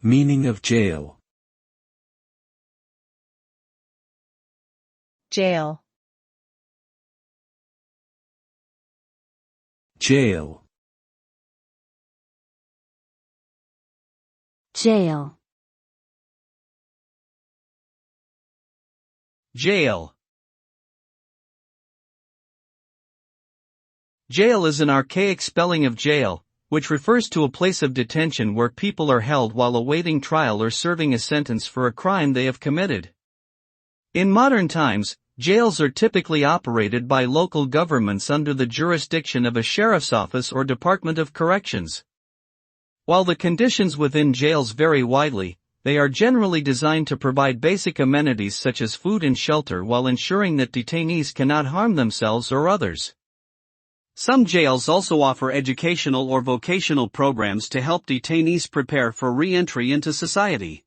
Meaning of jail. Jail. Jail. Jail. Jail. Jail is an archaic spelling of jail, which refers to a place of detention where people are held while awaiting trial or serving a sentence for a crime they have committed. In modern times, jails are typically operated by local governments under the jurisdiction of a sheriff's office or Department of Corrections. While the conditions within jails vary widely, they are generally designed to provide basic amenities such as food and shelter while ensuring that detainees cannot harm themselves or others. Some jails also offer educational or vocational programs to help detainees prepare for re-entry into society.